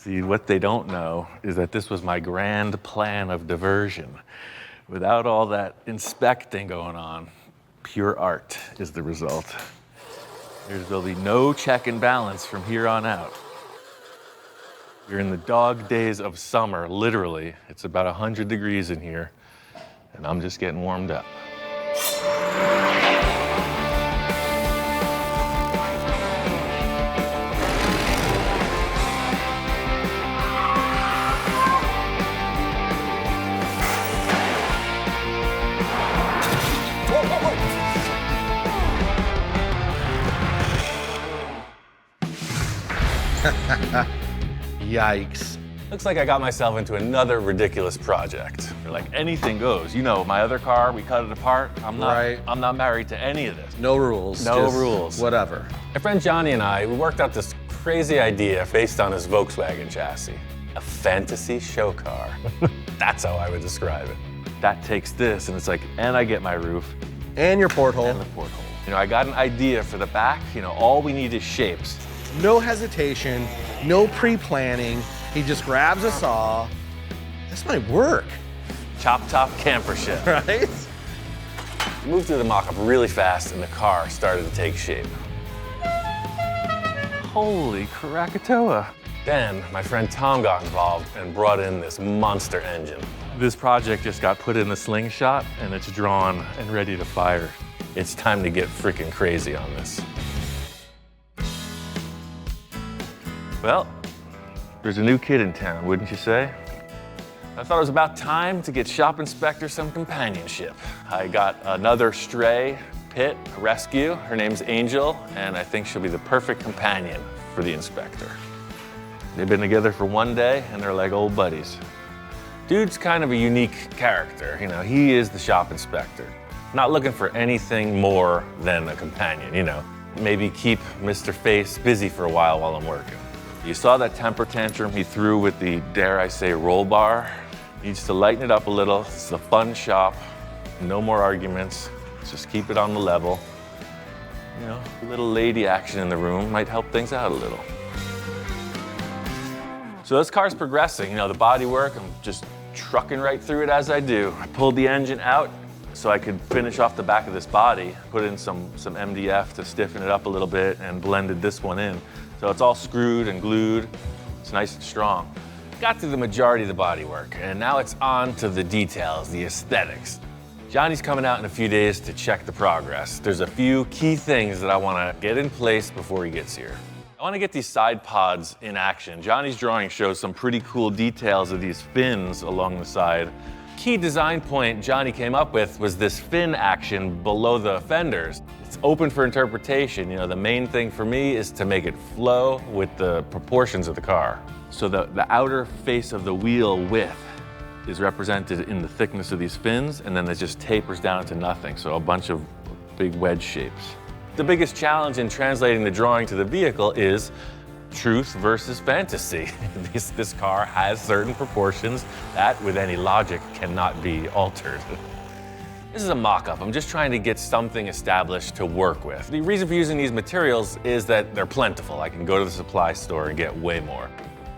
See, what they don't know is that this was my grand plan of diversion. Without all that inspecting going on, pure art is the result. There'll be no check and balance from here on out. We're in the dog days of summer, literally. It's about 100 degrees in here, and I'm just getting warmed up. Yikes. Looks like I got myself into another ridiculous project. Like anything goes. You know, my other car, we cut it apart. I'm not married to any of this. No rules. No rules. Whatever. My friend Johnny and I, we worked out this crazy idea based on his Volkswagen chassis. A fantasy show car. That's how I would describe it. That takes this, and it's like, and I get my roof. And your porthole. And the porthole. You know, I got an idea for the back. You know, all we need is shapes. No hesitation, no pre-planning. He just grabs a saw. This might work. Chop top camper shit. Right? We moved through the mock-up really fast, and the car started to take shape. Holy Krakatoa. Then my friend Tom got involved and brought in this monster engine. This project just got put in the slingshot, and it's drawn and ready to fire. It's time to get freaking crazy on this. Well, there's a new kid in town, wouldn't you say? I thought it was about time to get Shop Inspector some companionship. I got another stray pit rescue. Her name's Angel, and I think she'll be the perfect companion for the inspector. They've been together for one day, and they're like old buddies. Dude's kind of a unique character. You know, he is the shop inspector. Not looking for anything more than a companion, you know. Maybe keep Mr. Face busy for a while I'm working. You saw that temper tantrum he threw with the, dare I say, roll bar? Needs to lighten it up a little. It's a fun shop. No more arguments. Just keep it on the level. You know, a little lady action in the room might help things out a little. So this car's progressing. You know, the bodywork, I'm just trucking right through it as I do. I pulled the engine out so I could finish off the back of this body, put in some MDF to stiffen it up a little bit, and blended this one in. So it's all screwed and glued. It's nice and strong. Got through the majority of the bodywork, and now it's on to the details, the aesthetics. Johnny's coming out in a few days to check the progress. There's a few key things that I want to get in place before he gets here. I want to get these side pods in action. Johnny's drawing shows some pretty cool details of these fins along the side. Key design point Johnny came up with was this fin action below the fenders. It's open for interpretation. You know, the main thing for me is to make it flow with the proportions of the car. So the outer face of the wheel width is represented in the thickness of these fins, and then it just tapers down to nothing. So a bunch of big wedge shapes. The biggest challenge in translating the drawing to the vehicle is truth versus fantasy. This car has certain proportions that, with any logic, cannot be altered. This is a mock-up. I'm just trying to get something established to work with. The reason for using these materials is that they're plentiful. I can go to the supply store and get way more.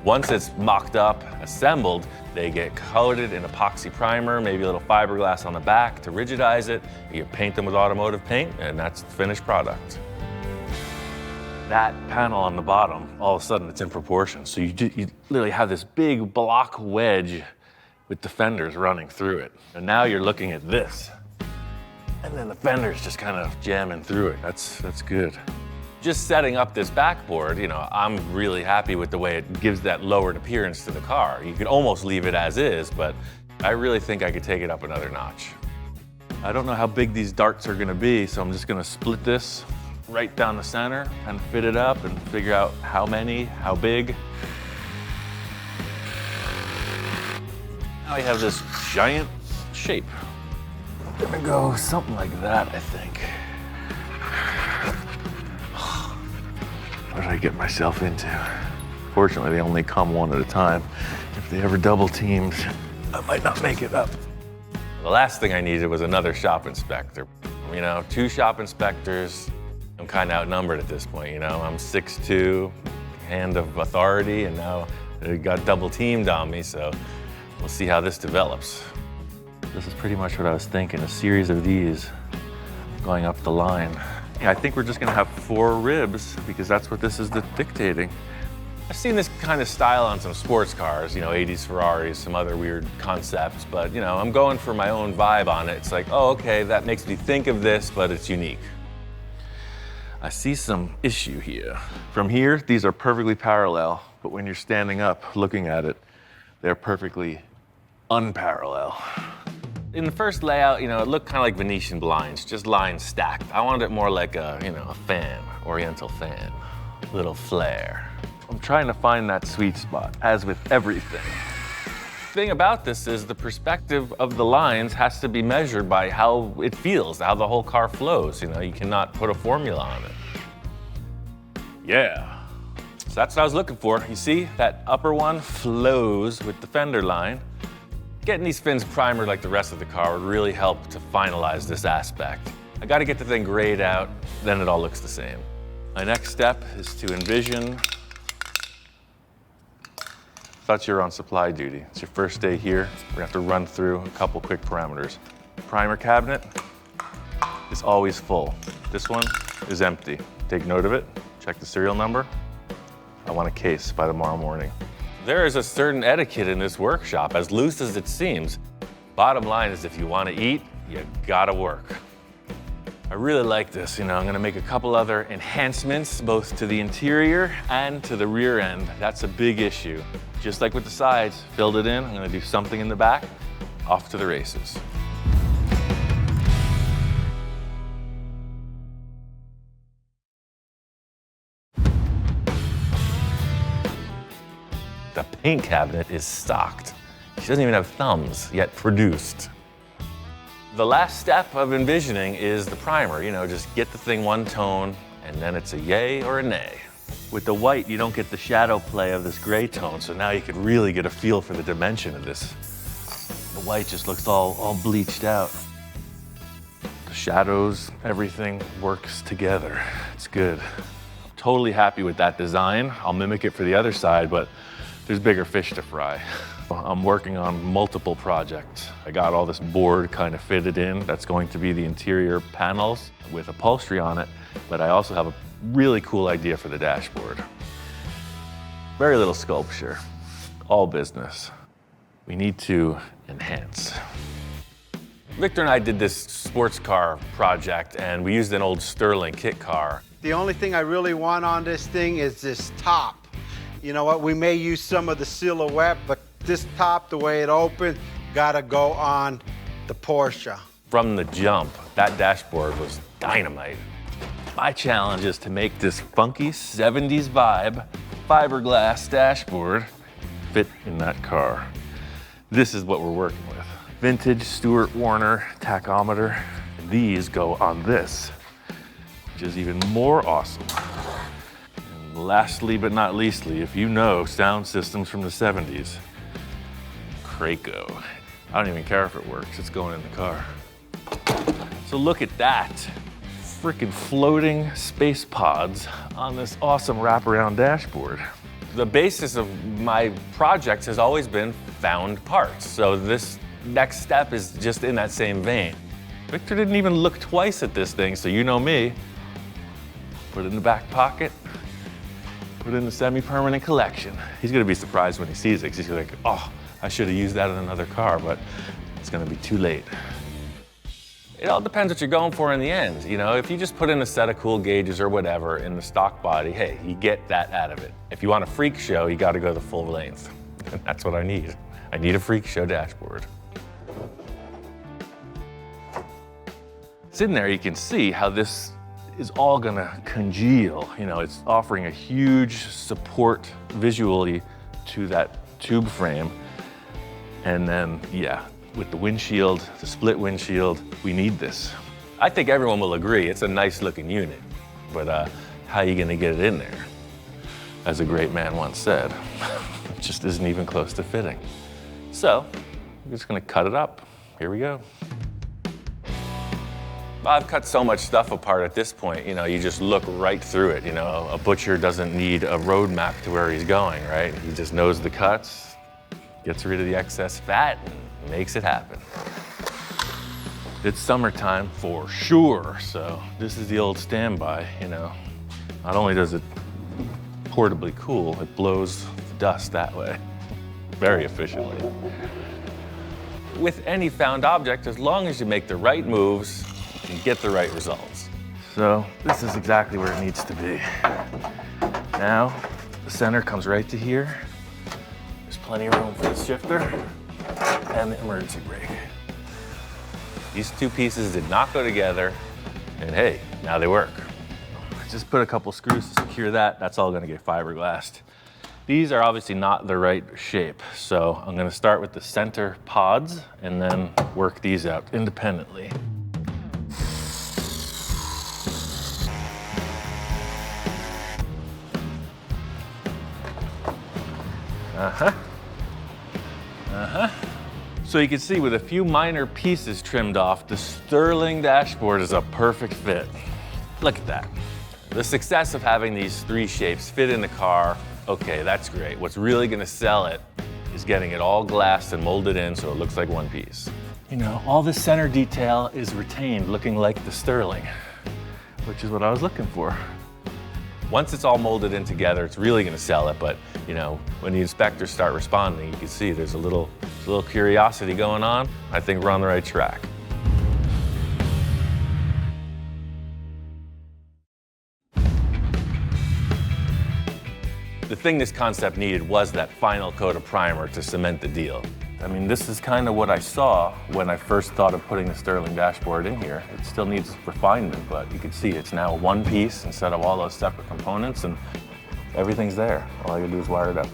Once it's mocked up, assembled, they get coated in epoxy primer, maybe a little fiberglass on the back to rigidize it. You paint them with automotive paint, and that's the finished product. That panel on the bottom, all of a sudden it's in proportion. So you literally have this big block wedge with the fenders running through it. And now you're looking at this. And then the fender's just kind of jamming through it. That's good. Just setting up this backboard, you know, I'm really happy with the way it gives that lowered appearance to the car. You could almost leave it as is, but I really think I could take it up another notch. I don't know how big these darts are gonna be, so I'm just gonna split this right down the center, kind of fit it up and figure out how many, how big. Now we have this giant shape. I'm gonna go something like that, I think. What did I get myself into? Fortunately, they only come one at a time. If they ever double teamed, I might not make it up. The last thing I needed was another shop inspector. You know, 2 shop inspectors, I'm kind of outnumbered at this point, you know. I'm 6'2", hand of authority, and now It got double teamed on me, so we'll see how this develops. This is pretty much what I was thinking, a series of these going up the line. Yeah, I think we're just gonna have 4 ribs because that's what this is dictating. I've seen this kind of style on some sports cars, you know, 80s Ferraris, some other weird concepts, but you know, I'm going for my own vibe on it. It's like, oh, okay, that makes me think of this, but it's unique. I see some issue here. From here, these are perfectly parallel, but when you're standing up looking at it, they're perfectly unparallel. In the first layout, you know, it looked kind of like Venetian blinds, just lines stacked. I wanted it more like a, you know, a fan, oriental fan, little flare. I'm trying to find that sweet spot, as with everything. The thing about this is the perspective of the lines has to be measured by how it feels, how the whole car flows. You know, you cannot put a formula on it. Yeah. So that's what I was looking for. You see, that upper one flows with the fender line. Getting these fins primered like the rest of the car would really help to finalize this aspect. I gotta get the thing grayed out, then it all looks the same. My next step is to envision. Thought you were on supply duty. It's your first day here. We're gonna have to run through a couple quick parameters. Primer cabinet is always full. This one is empty. Take note of it, check the serial number. I want a case by tomorrow morning. There is a certain etiquette in this workshop, as loose as it seems. Bottom line is if you want to eat, you gotta work. I really like this, you know, I'm gonna make a couple other enhancements, both to the interior and to the rear end. That's a big issue. Just like with the sides, filled it in, I'm gonna do something in the back, off to the races. The paint cabinet is stocked. She doesn't even have thumbs, yet produced. The last step of envisioning is the primer. You know, just get the thing one tone, and then it's a yay or a nay. With the white, you don't get the shadow play of this gray tone, so now you could really get a feel for the dimension of this. The white just looks all bleached out. The shadows, everything works together. It's good. I'm totally happy with that design. I'll mimic it for the other side, but there's bigger fish to fry. I'm working on multiple projects. I got all this board kind of fitted in. That's going to be the interior panels with upholstery on it, but I also have a really cool idea for the dashboard. Very little sculpture, all business. We need to enhance. Victor and I did this sports car project, and we used an old Sterling kit car. The only thing I really want on this thing is this top. You know what, we may use some of the silhouette, but this top, the way it opens, gotta go on the Porsche. From the jump, that dashboard was dynamite. My challenge is to make this funky 70s vibe fiberglass dashboard fit in that car. This is what we're working with. Vintage Stuart Warner tachometer. These go on this, which is even more awesome. And lastly but not leastly, if you know sound systems from the 70s, Kraco. I don't even care if it works, it's going in the car. So look at that. Freaking floating space pods on this awesome wraparound dashboard. The basis of my projects has always been found parts. So this next step is just in that same vein. Victor didn't even look twice at this thing, so you know me. Put it in the back pocket, put it in the semi-permanent collection. He's gonna be surprised when he sees it, 'cause he's like, oh, I should have used that in another car, but it's gonna be too late. It all depends what you're going for in the end. You know, if you just put in a set of cool gauges or whatever in the stock body, hey, you get that out of it. If you want a freak show, you gotta go the full length. And that's what I need. I need a freak show dashboard. Sitting there, you can see how this is all gonna congeal. You know, it's offering a huge support visually to that tube frame. And then, yeah, with the windshield, the split windshield, we need this. I think everyone will agree it's a nice looking unit, but how are you gonna get it in there? As a great man once said, it just isn't even close to fitting. So, I'm just gonna cut it up. Here we go. I've cut so much stuff apart at this point, you know, you just look right through it. You know, a butcher doesn't need a road map to where he's going, right? He just knows the cuts, gets rid of the excess fat, and makes it happen. It's summertime for sure, so this is the old standby, you know. Not only does it portably cool, it blows the dust that way very efficiently. With any found object, as long as you make the right moves, you can get the right results. So this is exactly where it needs to be. Now, the center comes right to here. There's plenty of room for the shifter and the emergency brake. These two pieces did not go together, and hey, now they work. Just put a couple screws to secure that. That's all gonna get fiberglassed. These are obviously not the right shape, so I'm gonna start with the center pods and then work these out independently. So you can see with a few minor pieces trimmed off, the Sterling dashboard is a perfect fit. Look at that. The success of having these three shapes fit in the car, okay, that's great. What's really gonna sell it is getting it all glassed and molded in so it looks like one piece. You know, all the center detail is retained looking like the Sterling, which is what I was looking for. Once it's all molded in together, it's really gonna sell it, but you know, when the inspectors start responding, you can see there's a little curiosity going on. I think we're on the right track. The thing this concept needed was that final coat of primer to cement the deal. I mean, this is kind of what I saw when I first thought of putting the Sterling dashboard in here. It still needs refinement, but you can see it's now one piece instead of all those separate components, and everything's there. All I gotta do is wire it up.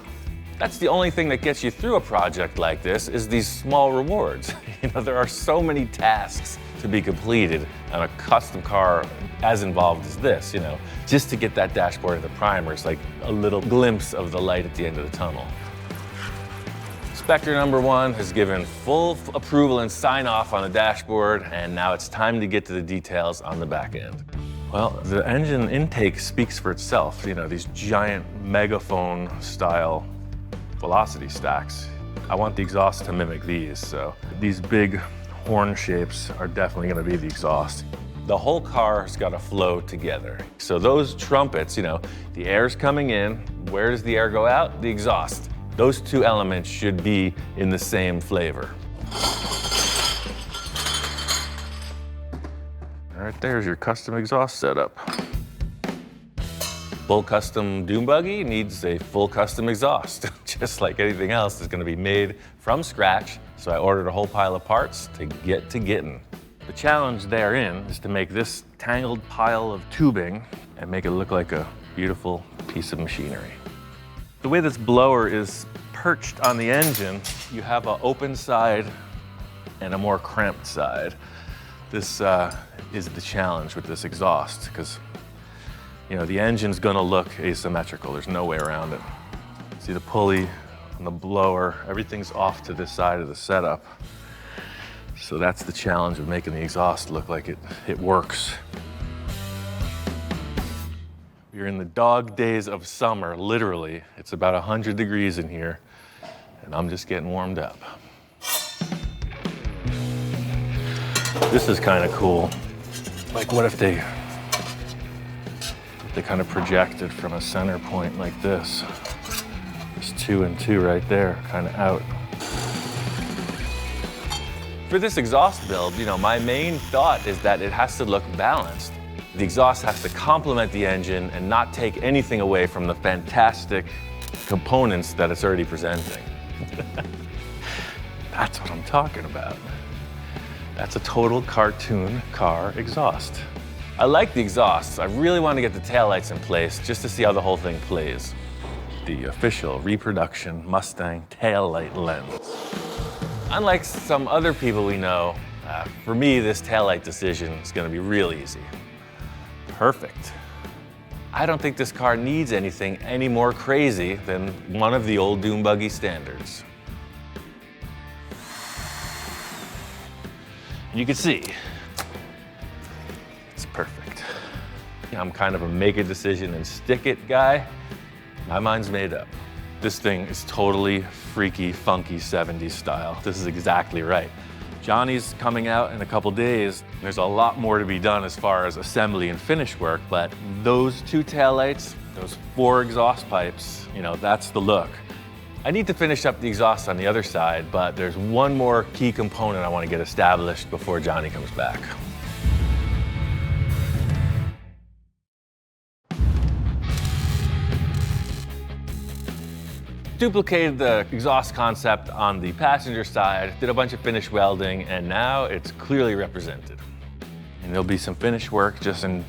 That's the only thing that gets you through a project like this is these small rewards. You know, there are so many tasks to be completed on a custom car as involved as this, you know. Just to get that dashboard and the primer is like a little glimpse of the light at the end of the tunnel. Inspector number one has given full approval and sign off on the dashboard, and now it's time to get to the details on the back end. Well, the engine intake speaks for itself. You know, these giant megaphone style velocity stacks. I want the exhaust to mimic these, so these big horn shapes are definitely gonna be the exhaust. The whole car's gotta flow together. So those trumpets, you know, the air's coming in, where does the air go out? The exhaust. Those two elements should be in the same flavor. All right, there's your custom exhaust setup. Full custom dune buggy needs a full custom exhaust. Just like anything else is gonna be made from scratch, so I ordered a whole pile of parts to get to getting. The challenge therein is to make this tangled pile of tubing and make it look like a beautiful piece of machinery. The way this blower is perched on the engine, you have an open side and a more cramped side. This is the challenge with this exhaust, because you know, the engine's gonna look asymmetrical. There's no way around it. See the pulley and the blower, everything's off to this side of the setup. So that's the challenge of making the exhaust look like it works. We're in the dog days of summer, literally. It's about 100 degrees in here, and I'm just getting warmed up. This is kind of cool. Like, what if they kind of projected from a center point like this? There's 2 and 2 right there, kind of out. For this exhaust build, you know, my main thought is that it has to look balanced. The exhaust has to complement the engine and not take anything away from the fantastic components that it's already presenting. That's what I'm talking about. That's a total cartoon car exhaust. I like the exhausts. I really want to get the taillights in place just to see how the whole thing plays. The official reproduction Mustang taillight lens. Unlike some other people we know, for me, this taillight decision is going to be real easy. Perfect. I don't think this car needs anything any more crazy than one of the old dune buggy standards. You can see, I'm kind of a make a decision and stick it guy. My mind's made up. This thing is totally freaky, funky 70s style. This is exactly right. Johnny's coming out in a couple days. There's a lot more to be done as far as assembly and finish work, but those 2 taillights, those 4 exhaust pipes, you know, that's the look. I need to finish up the exhaust on the other side, but there's one more key component I want to get established before Johnny comes back. Duplicated the exhaust concept on the passenger side, did a bunch of finish welding, and now it's clearly represented. And there'll be some finish work just in,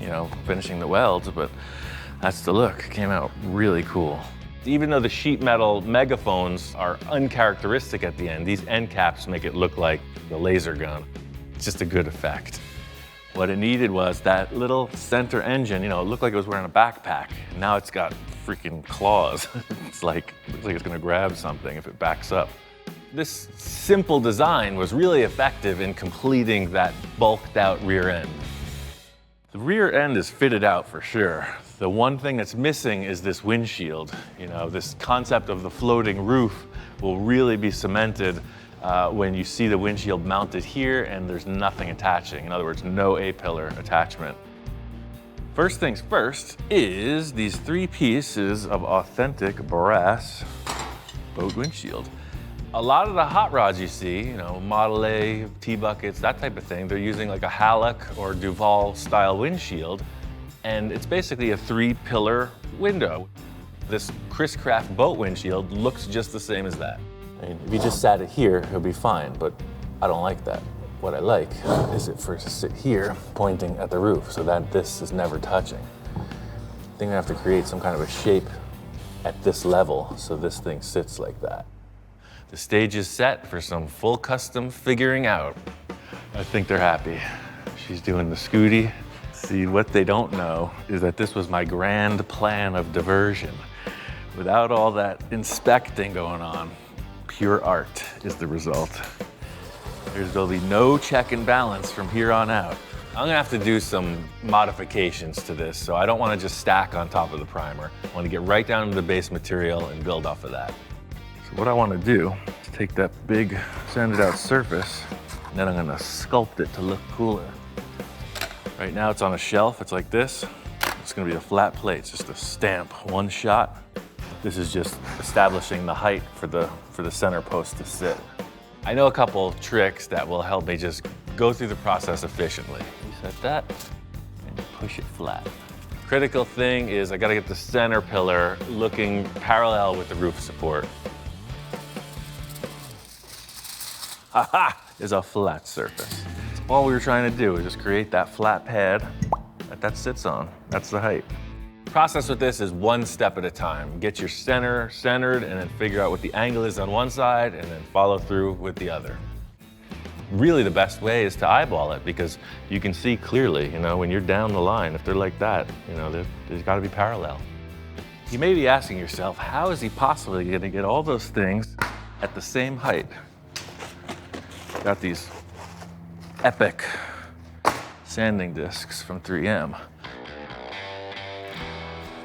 you know, finishing the welds, but that's the look. It came out really cool. Even though the sheet metal megaphones are uncharacteristic at the end, these end caps make it look like the laser gun. It's just a good effect. What it needed was that little center engine, you know, it looked like it was wearing a backpack. And now it's got freaking claws. Looks like it's gonna grab something if it backs up. This simple design was really effective in completing that bulked out rear end. The rear end is fitted out for sure. The one thing that's missing is this windshield. You know, this concept of the floating roof will really be cemented when you see the windshield mounted here and there's nothing attaching. In other words, no A-pillar attachment. First things first is these 3 pieces of authentic brass boat windshield. A lot of the hot rods you see, you know, Model A, T-buckets, that type of thing, they're using like a Halleck or Duval style windshield, and it's basically a 3-pillar window. This Chris Craft boat windshield looks just the same as that. I mean, if you just sat it here, it would be fine, but I don't like that. What I like is it for it to sit here, pointing at the roof, so that this is never touching. I think I have to create some kind of a shape at this level, so this thing sits like that. The stage is set for some full custom figuring out. I think they're happy. She's doing the Scooty. See, what they don't know is that this was my grand plan of diversion. Without all that inspecting going on, pure art is the result. There'll be no check and balance from here on out. I'm gonna have to do some modifications to this, so I don't wanna just stack on top of the primer. I wanna get right down to the base material and build off of that. So what I wanna do is take that big sanded out surface, and then I'm gonna sculpt it to look cooler. Right now it's on a shelf, it's like this. It's gonna be a flat plate, it's just a stamp, one shot. This is just establishing the height for the center post to sit. I know a couple tricks that will help me just go through the process efficiently. You set that and push it flat. Critical thing is I gotta get the center pillar looking parallel with the roof support. Ha-ha! Is a flat surface. All we were trying to do is just create that flat pad that sits on. That's the height. Process with this is one step at a time. Get your center centered and then figure out what the angle is on one side and then follow through with the other. Really the best way is to eyeball it because you can see clearly, you know, when you're down the line, if they're like that, you know, they've got to be parallel. You may be asking yourself, how is he possibly going to get all those things at the same height? Got these epic sanding discs from 3M.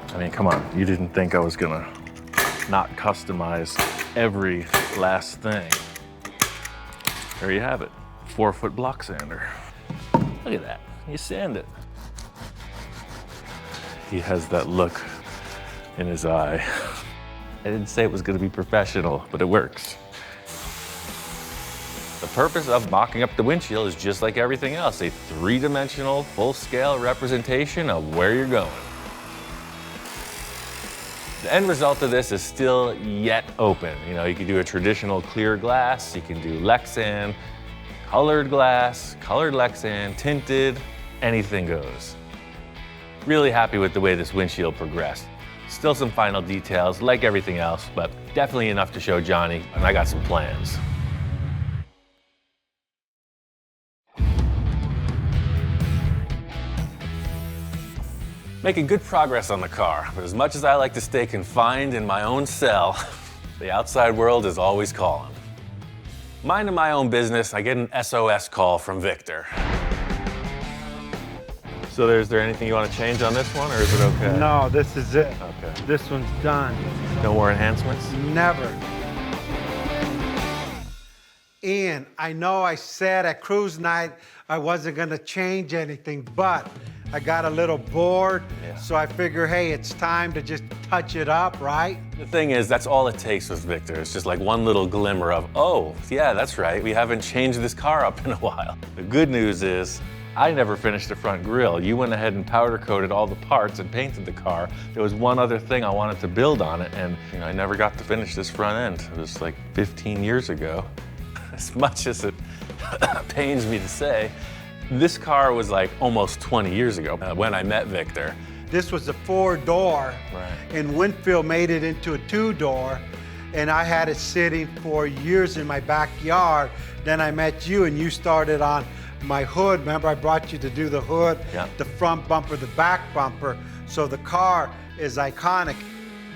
I mean, come on, you didn't think I was gonna not customize every last thing. There you have it, 4-foot block sander. Look at that, you sand it. He has that look in his eye. I didn't say it was gonna be professional, but it works. The purpose of mocking up the windshield is just like everything else, a 3-dimensional, full-scale representation of where you're going. The end result of this is still yet open. You know, you can do a traditional clear glass, you can do Lexan, colored glass, colored Lexan, tinted, anything goes. Really happy with the way this windshield progressed. Still some final details, like everything else, but definitely enough to show Johnny, and I got some plans. Making good progress on the car, but as much as I like to stay confined in my own cell, the outside world is always calling. Minding my own business, I get an SOS call from Victor. So is there anything you want to change on this one, or is it okay? No, this is it. Okay. This one's done. No more enhancements? Never. Ian, I know I said at cruise night I wasn't gonna change anything, but I got a little bored, so I figure, hey, it's time to just touch it up, right? The thing is, that's all it takes with Victor. It's just like one little glimmer of, oh, yeah, that's right, we haven't changed this car up in a while. The good news is, I never finished the front grille. You went ahead and powder coated all the parts and painted the car. There was one other thing I wanted to build on it, and I never got to finish this front end. It was like 15 years ago. As much as it pains me to say, this car was like almost 20 years ago when I met Victor. This was a 4-door, and Winfield made it into a 2-door, and I had it sitting for years in my backyard. Then I met you, and you started on my hood. Remember, I brought you to do the hood, the front bumper, the back bumper. So the car is iconic.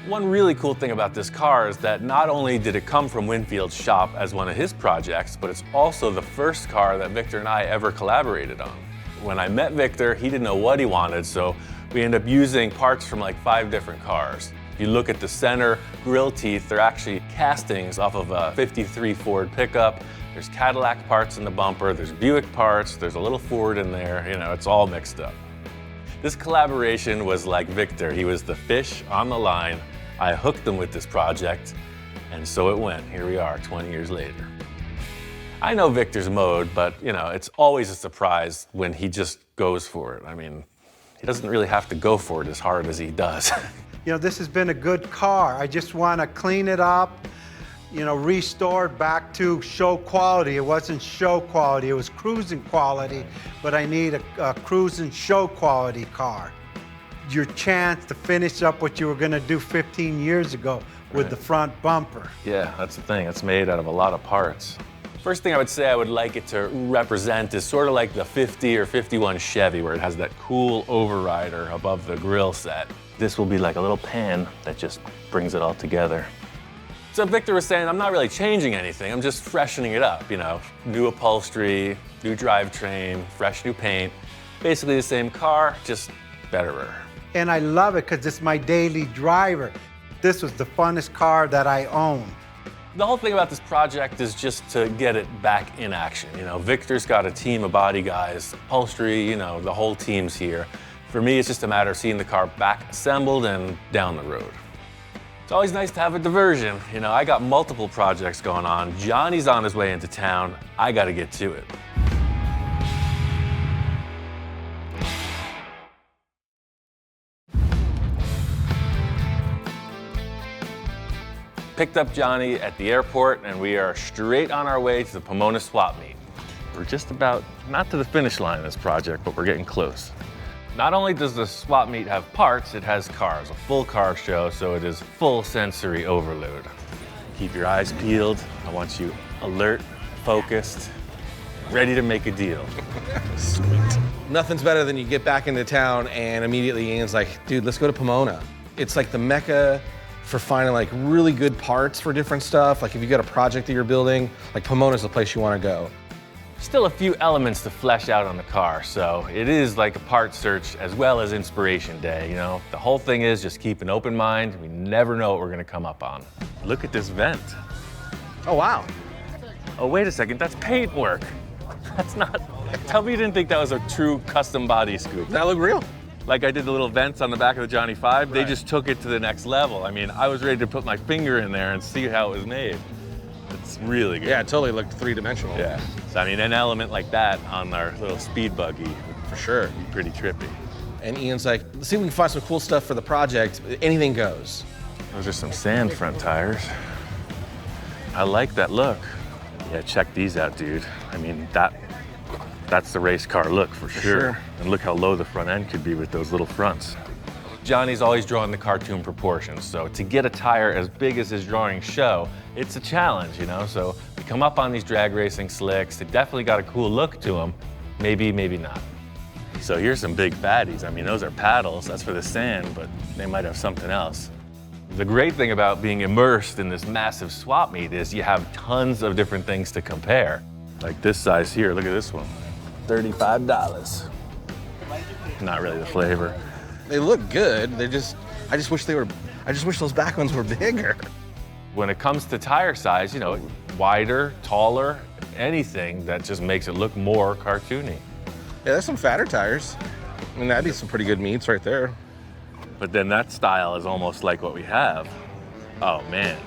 One really cool thing about this car is that not only did it come from Winfield's shop as one of his projects, but it's also the first car that Victor and I ever collaborated on. When I met Victor, he didn't know what he wanted, so we ended up using parts from like 5 different cars. If you look at the center grille teeth, they're actually castings off of a '53 Ford pickup. There's Cadillac parts in the bumper, there's Buick parts, there's a little Ford in there, it's all mixed up. This collaboration was like Victor. He was the fish on the line. I hooked him with this project, and so it went. Here we are, 20 years later. I know Victor's mode, but it's always a surprise when he just goes for it. I mean, he doesn't really have to go for it as hard as he does. This has been a good car. I just want to clean it up, restore it back to show quality. It wasn't show quality, it was cruising quality, but I need a cruising show quality car. Your chance to finish up what you were going to do 15 years ago with the front bumper. Yeah, that's the thing. It's made out of a lot of parts. First thing I would say I would like it to represent is sort of like the 50 or 51 Chevy, where it has that cool overrider above the grille set. This will be like a little pan that just brings it all together. So Victor was saying, I'm not really changing anything, I'm just freshening it up, New upholstery, new drivetrain, fresh new paint. Basically the same car, just betterer. And I love it because it's my daily driver. This was the funnest car that I own. The whole thing about this project is just to get it back in action. Victor's got a team of body guys, upholstery, the whole team's here. For me, it's just a matter of seeing the car back assembled and down the road. It's always nice to have a diversion. I got multiple projects going on. Johnny's on his way into town. I gotta get to it. Picked up Johnny at the airport, and we are straight on our way to the Pomona swap meet. We're just about, not to the finish line of this project, but we're getting close. Not only does the swap meet have parts, it has cars, a full car show, so it is full sensory overload. Keep your eyes peeled. I want you alert, focused, ready to make a deal. Sweet. Nothing's better than you get back into town and immediately Ian's like, dude, let's go to Pomona. It's like the mecca for finding like really good parts for different stuff. Like if you got a project that you're building, like Pomona's the place you want to go. Still a few elements to flesh out on the car, so it is like a part search as well as inspiration day, The whole thing is just keep an open mind. We never know what we're gonna come up on. Look at this vent. Oh, wow. Oh, wait a second, that's paint work. That's not, tell me you didn't think that was a true custom body scoop. That look real. Like I did the little vents on the back of the Johnny 5, They just took it to the next level. I mean, I was ready to put my finger in there and see how it was made. It's really good. Yeah, it totally looked 3-dimensional. Yeah. So I mean, an element like that on our little speed buggy, for sure, would be pretty trippy. And Ian's like, let's see if we can find some cool stuff for the project. Anything goes. Those are some sand front tires. I like that look. Yeah, check these out, dude. I mean, that's the race car look for sure. And look how low the front end could be with those little fronts. Johnny's always drawing the cartoon proportions, so to get a tire as big as his drawings show, it's a challenge, So we come up on these drag racing slicks. They definitely got a cool look to them. Maybe, maybe not. So here's some big fatties. I mean, those are paddles. That's for the sand, but they might have something else. The great thing about being immersed in this massive swap meet is you have tons of different things to compare. Like this size here, look at this one. $35. not really the flavor. They look good. I just wish those back ones were bigger. When it comes to tire size, you know, wider, taller, anything that just makes it look more cartoony. Yeah, there's some fatter tires. I mean, that'd be some pretty good meats right there. But then that style is almost like what we have. Oh man.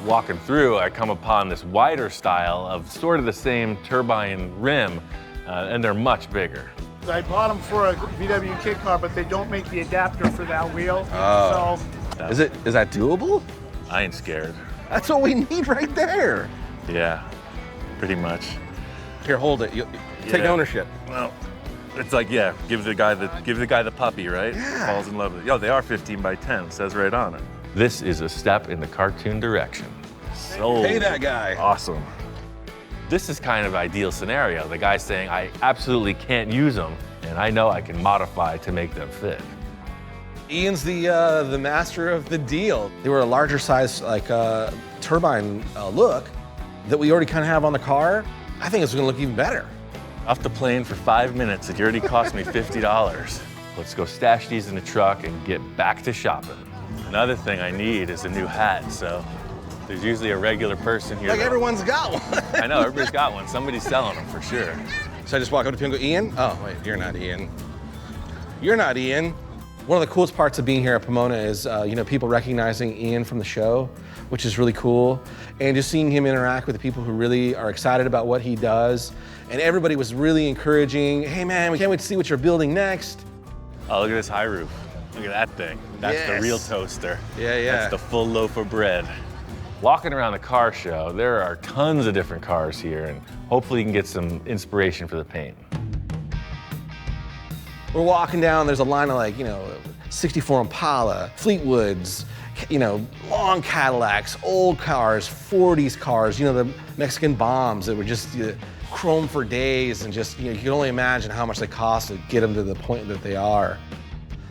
Walking through, I come upon this wider style of sort of the same turbine rim, and they're much bigger. I bought them for a VW kit car, but they don't make the adapter for that wheel. Oh. So Is that doable? I ain't scared. That's what we need right there. Yeah, pretty much. Here, hold it. Take Yeah. ownership. Well, it's like, yeah, give the guy the puppy, right? Yeah. Falls in love with it. Yo, they are 15 by 10, says right on it. This is a step in the cartoon direction. So Pay that guy. awesome. This is kind of ideal scenario. The guy's saying, I absolutely can't use them, and I know I can modify to make them fit. Ian's the master of the deal. They were a larger size, like turbine look that we already kind of have on the car. I think it's going to look even better. Off the plane for 5 minutes, it already cost me $50. Let's go stash these in the truck and get back to shopping. Another thing I need is a new hat, so there's usually a regular person here. Like everyone's got one. I know, everybody's got one. Somebody's selling them for sure. So I just walk up to him and go, Ian? Oh, wait, you're not Ian. You're not Ian. One of the coolest parts of being here at Pomona is, people recognizing Ian from the show, which is really cool. And just seeing him interact with the people who really are excited about what he does. And everybody was really encouraging. Hey man, we can't wait to see what you're building next. Oh, look at this high roof. Look at that thing. That's the Yes. real toaster. Yeah. That's the full loaf of bread. Walking around the car show, there are tons of different cars here, and hopefully you can get some inspiration for the paint. We're walking down, there's a line of 64 Impala, Fleetwoods, long Cadillacs, old cars, 40s cars, the Mexican bombs that were just chrome for days, and just, you can only imagine how much they cost to get them to the point that they are.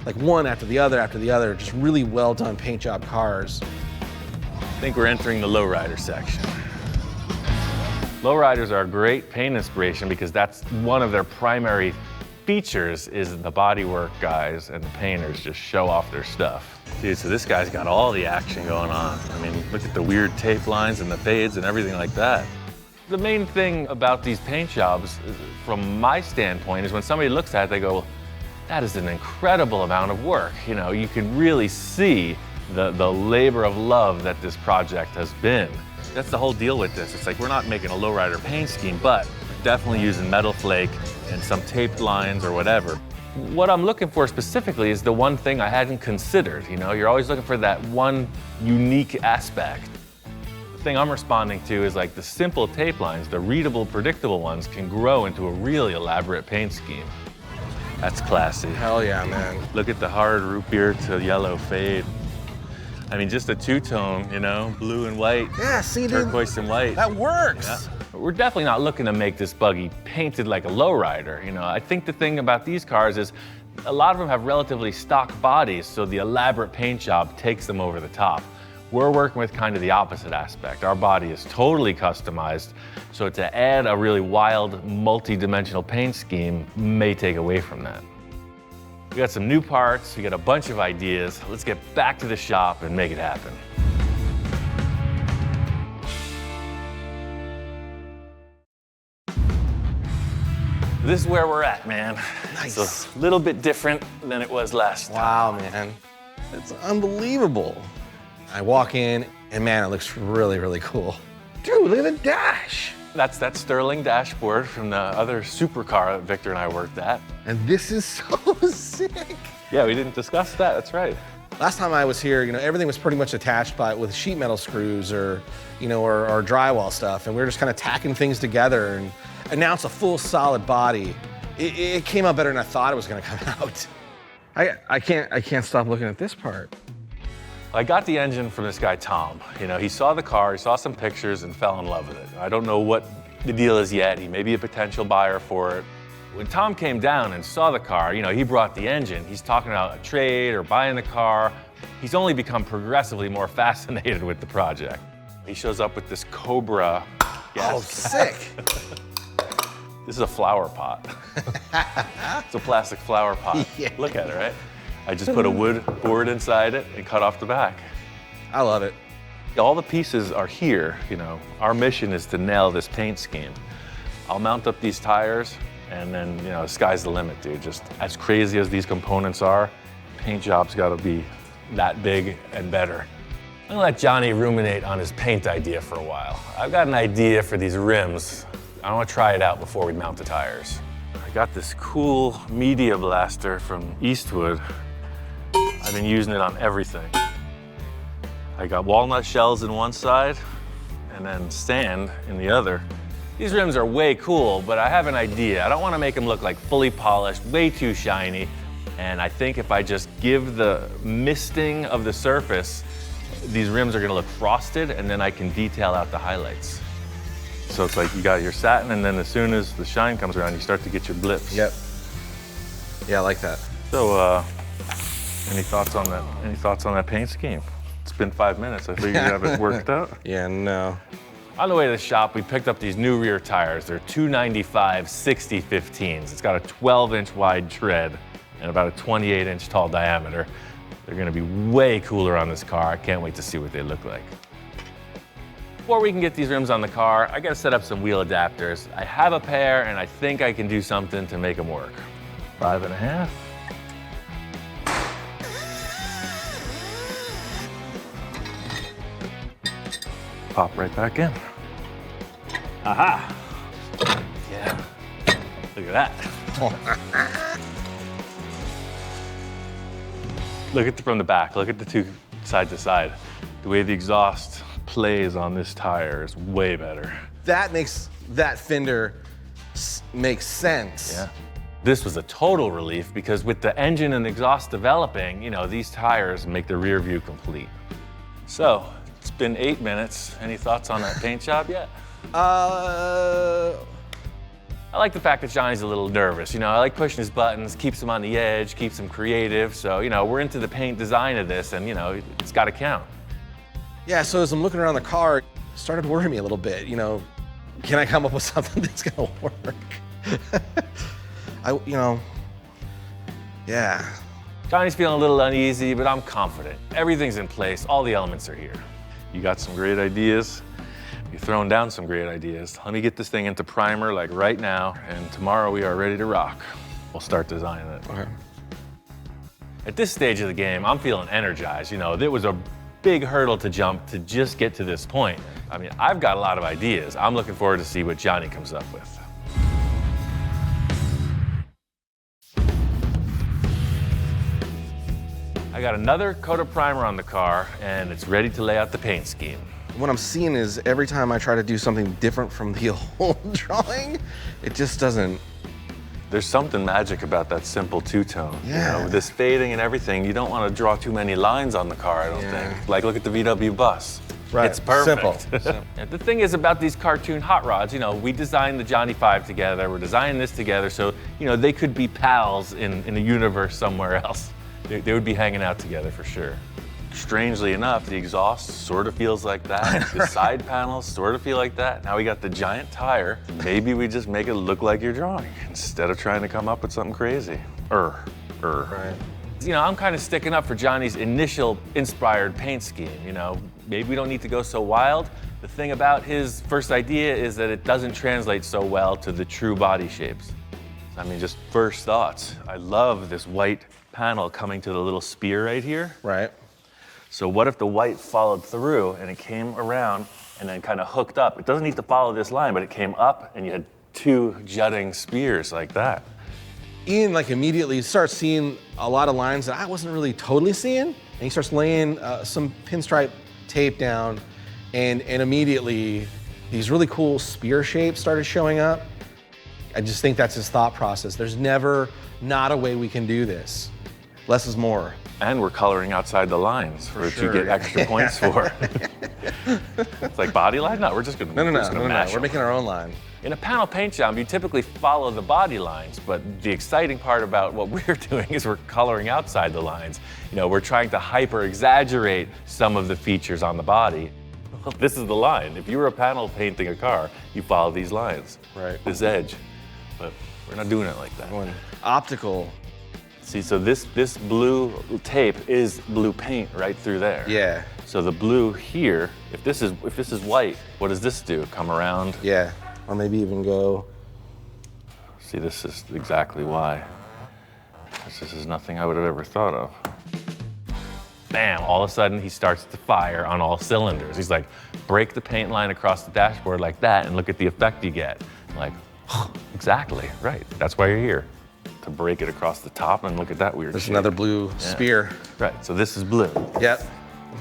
Like one after the other, just really well done paint job cars. I think we're entering the lowrider section. Lowriders are a great paint inspiration because that's one of their primary features is the bodywork guys and the painters just show off their stuff. Dude, so this guy's got all the action going on. I mean, look at the weird tape lines and the fades and everything like that. The main thing about these paint jobs, from my standpoint, is when somebody looks at it, they go, that is an incredible amount of work. You can really see the labor of love that this project has been. That's the whole deal with this. It's like we're not making a lowrider paint scheme, but definitely using metal flake and some taped lines or whatever. What I'm looking for specifically is the one thing I hadn't considered. You're always looking for that one unique aspect. The thing I'm responding to is like the simple tape lines, the readable, predictable ones can grow into a really elaborate paint scheme. That's classy. Hell yeah, man. Look at the hard root beer to yellow fade. I mean, just a two-tone, blue and white. Yeah, see, dude, turquoise and white. that works. Yeah. We're definitely not looking to make this buggy painted like a lowrider. I think the thing about these cars is a lot of them have relatively stock bodies, so the elaborate paint job takes them over the top. We're working with kind of the opposite aspect. Our body is totally customized, so to add a really wild, multi-dimensional paint scheme may take away from that. We got some new parts, we got a bunch of ideas. Let's get back to the shop and make it happen. This is where we're at, man. Nice. It's a little bit different than it was last time. Wow, man. It's unbelievable. I walk in, and man, it looks really, really cool. Dude, look at the dash. That's that Sterling dashboard from the other supercar that Victor and I worked at. And this is so sick. Yeah, we didn't discuss that, that's right. Last time I was here, everything was pretty much attached with sheet metal screws or drywall stuff, and we were just kind of tacking things together, and now it's a full solid body. It came out better than I thought it was gonna come out. I can't stop looking at this part. I got the engine from this guy, Tom. He saw the car, he saw some pictures and fell in love with it. I don't know what the deal is yet. He may be a potential buyer for it. When Tom came down and saw the car, he brought the engine. He's talking about a trade or buying the car. He's only become progressively more fascinated with the project. He shows up with this Cobra gas. Oh, sick. This is a flower pot. It's a plastic flower pot. Yeah. Look at it, right? I just put a wood board inside it and cut off the back. I love it. All the pieces are here, you know. Our mission is to nail this paint scheme. I'll mount up these tires and then, you know, the sky's the limit, dude. Just as crazy as these components are, paint job's gotta be that big and better. I'm gonna let Johnny ruminate on his paint idea for a while. I've got an idea for these rims. I wanna try it out before we mount the tires. I got this cool media blaster from Eastwood. I've been using it on everything. I got walnut shells in one side and then sand in the other. These rims are way cool, but I have an idea. I don't wanna make them look like fully polished, way too shiny. And I think if I just give the misting of the surface, these rims are gonna look frosted, and then I can detail out the highlights. So it's like you got your satin, and then as soon as the shine comes around, you start to get your blips. Yep. Yeah, I like that. So, any thoughts on that? Any thoughts on that paint scheme? It's been 5 minutes. I figured you'd have it worked out. Yeah, no. On the way to the shop, we picked up these new rear tires. They're 295 60-15s. It's got a 12-inch wide tread and about a 28-inch tall diameter. They're gonna be way cooler on this car. I can't wait to see what they look like. Before we can get these rims on the car, I gotta set up some wheel adapters. I have a pair, and I think I can do something to make them work. 5.5. Pop right back in. Aha! Yeah. Look at that. Look at from the back. Look at the two side to side. The way the exhaust plays on this tire is way better. That makes that fender make sense. Yeah. This was a total relief because with the engine and exhaust developing, you know, these tires make the rear view complete. So, it's been 8 minutes. Any thoughts on that paint job yet? I like the fact that Johnny's a little nervous. You know, I like pushing his buttons, keeps him on the edge, keeps him creative. So, you know, we're into the paint design of this and, you know, it's gotta count. Yeah, so as I'm looking around the car, it started to worry me a little bit. You know, can I come up with something that's gonna work? Yeah. Johnny's feeling a little uneasy, but I'm confident. Everything's in place, all the elements are here. You got some great ideas. You're throwing down some great ideas. Let me get this thing into primer like right now, and tomorrow we are ready to rock. We'll start designing it. Okay. At this stage of the game, I'm feeling energized. You know, there was a big hurdle to jump to just get to this point. I mean, I've got a lot of ideas. I'm looking forward to see what Johnny comes up with. I got another coat of primer on the car, and it's ready to lay out the paint scheme. What I'm seeing is every time I try to do something different from the old drawing, it just doesn't. There's something magic about that simple two-tone. Yeah. You know, with this fading and everything, you don't want to draw too many lines on the car, I don't think. Like, look at the VW bus. Right. It's perfect. Simple. And the thing is about these cartoon hot rods, you know, we designed the Johnny 5 together, we're designing this together, so, you know, they could be pals in a universe somewhere else. They would be hanging out together for sure. Strangely enough, the exhaust sort of feels like that. The side panels sort of feel like that. Now we got the giant tire. Maybe we just make it look like you're drawing instead of trying to come up with something crazy. Right. You know, I'm kind of sticking up for Johnny's initial inspired paint scheme, you know. Maybe we don't need to go so wild. The thing about his first idea is that it doesn't translate so well to the true body shapes. I mean, just first thoughts. I love this white panel coming to the little spear right here. Right. So what if the white followed through and it came around and then kind of hooked up? It doesn't need to follow this line, but it came up and you had two jutting spears like that. Ian like immediately starts seeing a lot of lines that I wasn't really totally seeing, and he starts laying some pinstripe tape down, and immediately these really cool spear shapes started showing up. I just think that's his thought process. There's never not a way we can do this. Less is more. And we're coloring outside the lines, which sure. you get extra points for. It's like body line? No, we're just gonna No. mash We're them. making our own line. In a panel paint job, you typically follow the body lines, but the exciting part about what we're doing is we're coloring outside the lines. You know, we're trying to hyper exaggerate some of the features on the body. Well, this is the line. If you were a panel painting a car, you follow these lines. Right. This edge. but we're not doing it like that. Going optical. See, so this blue tape is blue paint right through there. Yeah. So the blue here, if this is white, what does this do? Come around? Yeah. Or maybe even go. See, this is exactly why. This is nothing I would have ever thought of. Bam, all of a sudden he starts to fire on all cylinders. He's like, break the paint line across the dashboard like that and look at the effect you get. I'm like, oh, exactly, right. That's why you're here, to break it across the top and look at that weird There's shape. another blue spear. Right, so this is blue. Yep,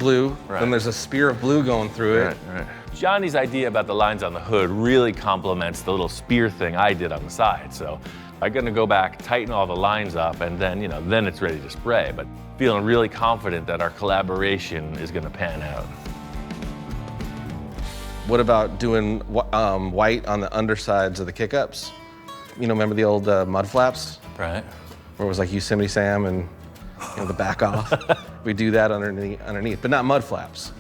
blue. Right. Then there's a spear of blue going through it. Right. Johnny's idea about the lines on the hood really complements the little spear thing I did on the side. So I'm gonna go back, tighten all the lines up, and then, then it's ready to spray. But feeling really confident that our collaboration is gonna pan out. What about doing white on the undersides of the kick-ups? Remember the old mud flaps? Right. Where it was like Yosemite Sam and the back off? We do that underneath, but not mud flaps.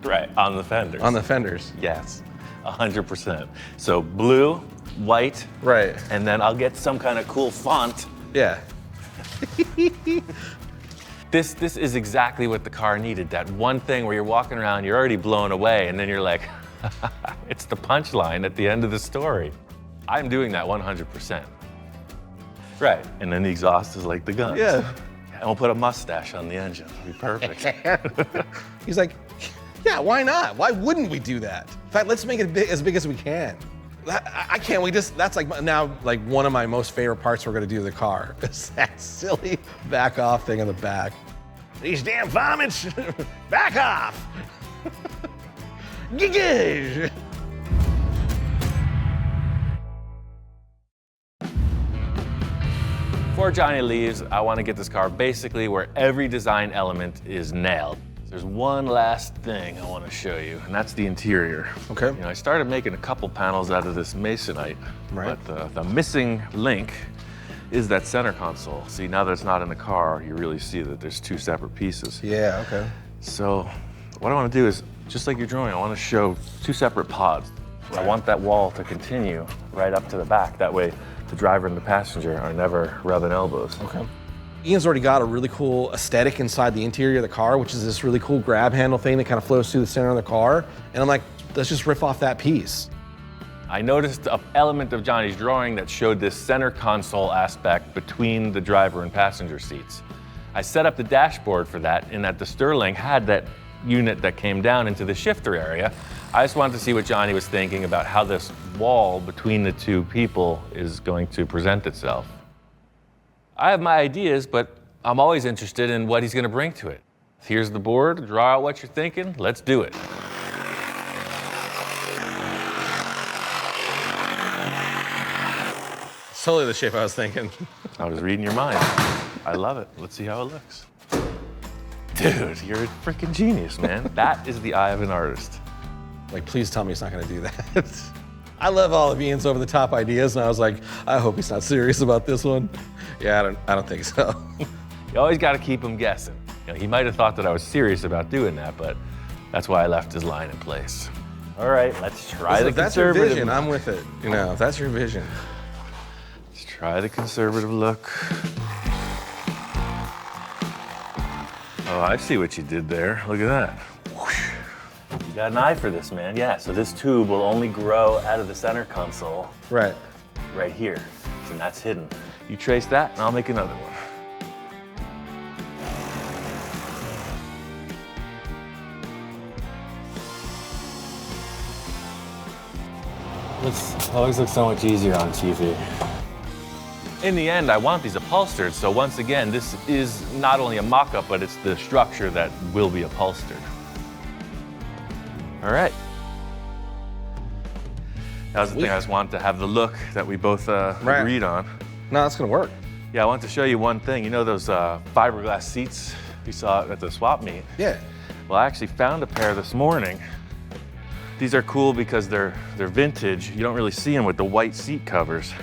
Right, on the fenders. On the fenders. Yes, 100%. So blue, white, Right. and then I'll get some kind of cool font. Yeah. This is exactly what the car needed. That one thing where you're walking around, you're already blown away, and then you're like, it's the punchline at the end of the story. I'm doing that 100%. Right, and then the exhaust is like the guns. Yeah. And we'll put a mustache on the engine. It'll be perfect. He's like, yeah, why not? Why wouldn't we do that? In fact, let's make it as big as we can. I can't, that's like now like one of my most favorite parts we're gonna do to the car. Is that silly back off thing on the back. These damn vomits, back off. Gigage. Before Johnny leaves, I want to get this car basically where every design element is nailed. There's one last thing I want to show you, and that's the interior. Okay. I started making a couple panels out of this masonite, Right. but the missing link is that center console. See, now that it's not in the car, you really see that there's two separate pieces. Yeah, okay. So what I want to do is, just like you're drawing, I want to show two separate pods. I want that wall to continue right up to the back. That way, the driver and the passenger are never rubbing elbows. Okay. Ian's already got a really cool aesthetic inside the interior of the car, which is this really cool grab handle thing that kind of flows through the center of the car. And I'm like, let's just riff off that piece. I noticed an element of Johnny's drawing that showed this center console aspect between the driver and passenger seats. I set up the dashboard for that in that the Sterling had that unit that came down into the shifter area. I just wanted to see what Johnny was thinking about how this wall between the two people is going to present itself. I have my ideas, but I'm always interested in what he's going to bring to it. Here's the board, draw out what you're thinking, let's do it. It's totally the shape I was thinking. I was reading your mind. I love it. Let's see how it looks. Dude, you're a freaking genius, man. That is the eye of an artist. Like, please tell me he's not gonna do that. I love all of Ian's over-the-top ideas, and I was like, I hope he's not serious about this one. Yeah, I don't think so. You always got to keep him guessing. He might have thought that I was serious about doing that, but that's why I left his line in place. All right, let's try the If that's your conservative. vision, I'm with it. If that's your vision. Let's try the conservative look. Oh, I see what you did there. Look at that. Whoosh. You got an eye for this, man. Yeah, so this tube will only grow out of the center console Right. right here, and that's hidden. You trace that, and I'll make another one. This always looks so much easier on TV. In the end, I want these upholstered, so once again, this is not only a mock-up, but it's the structure that will be upholstered. All right. That was the thing, I just wanted to have the look that we both agreed on. No, that's gonna work. Yeah, I want to show you one thing. You know those fiberglass seats we saw at the swap meet? Yeah. Well, I actually found a pair this morning. These are cool because they're vintage. You don't really see them with the white seat covers.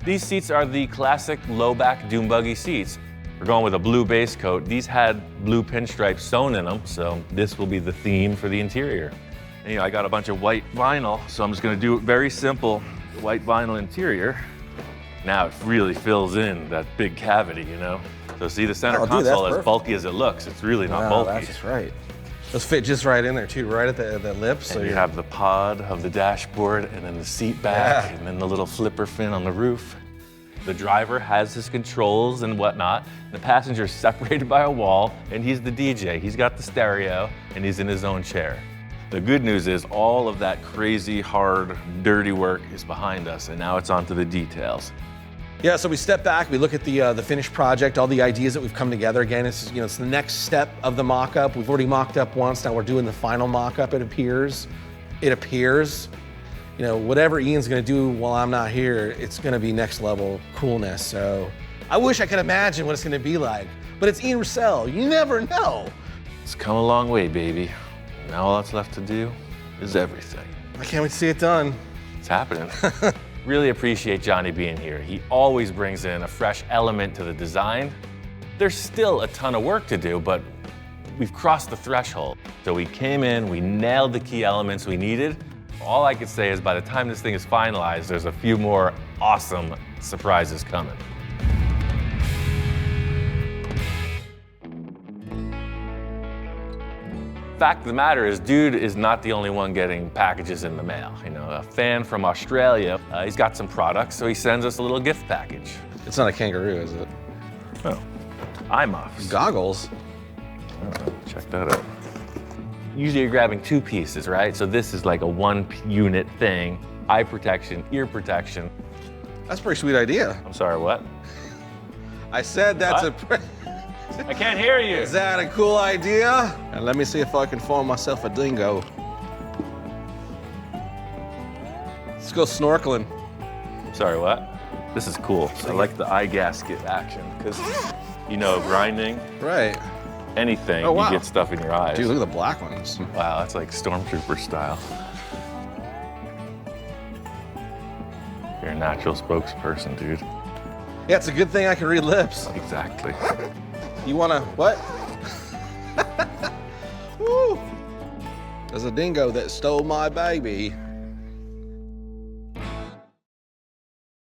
These seats are the classic low-back dune buggy seats. We're going with a blue base coat. These had blue pinstripes sewn in them, so this will be the theme for the interior. And, I got a bunch of white vinyl, so I'm just gonna do it very simple, white vinyl interior. Now it really fills in that big cavity, you know? So see the center Oh, dude, that's console, as perfect. bulky as it looks, it's really not Wow, bulky. that's just right. Those fit just right in there too, right at the lips. So And you you're- have the pod of the dashboard, and then the seat back, Yeah. and then the little flipper fin on the roof. The driver has his controls and whatnot. The passenger's separated by a wall, and he's the DJ. He's got the stereo, and he's in his own chair. The good news is all of that crazy, hard, dirty work is behind us, and now it's on to the details. Yeah, so we step back, we look at the finished project, all the ideas that we've come together. Again, it's it's the next step of the mock-up. We've already mocked up once, now we're doing the final mock-up. It appears, whatever Ian's gonna do while I'm not here, it's gonna be next level coolness. So I wish I could imagine what it's gonna be like, but it's Ian Roussel. You never know. It's come a long way, baby. Now all that's left to do is everything. I can't wait to see it done. It's happening. Really appreciate Johnny being here. He always brings in a fresh element to the design. There's still a ton of work to do, but we've crossed the threshold. So we came in, we nailed the key elements we needed. All I could say is by the time this thing is finalized, there's a few more awesome surprises coming. Fact of the matter is, dude is not the only one getting packages in the mail. A fan from Australia, he's got some products, so he sends us a little gift package. It's not a kangaroo, is it? Oh, eye muffs. Goggles. Check that out. Usually you're grabbing two pieces, right? So this is like a one unit thing. Eye protection, ear protection. That's a pretty sweet idea. I'm sorry, what? I said that's What? I can't hear you. Is that a cool idea? And let me see if I can find myself a dingo. Let's go snorkeling. Sorry, what? This is cool. I like the eye gasket action because, grinding, Right. anything, Oh, wow. you get stuff in your eyes. Dude, look at the black ones. Wow, that's like Stormtrooper style. You're a natural spokesperson, dude. Yeah, it's a good thing I can read lips. Exactly. You wanna, what? Woo! There's a dingo that stole my baby.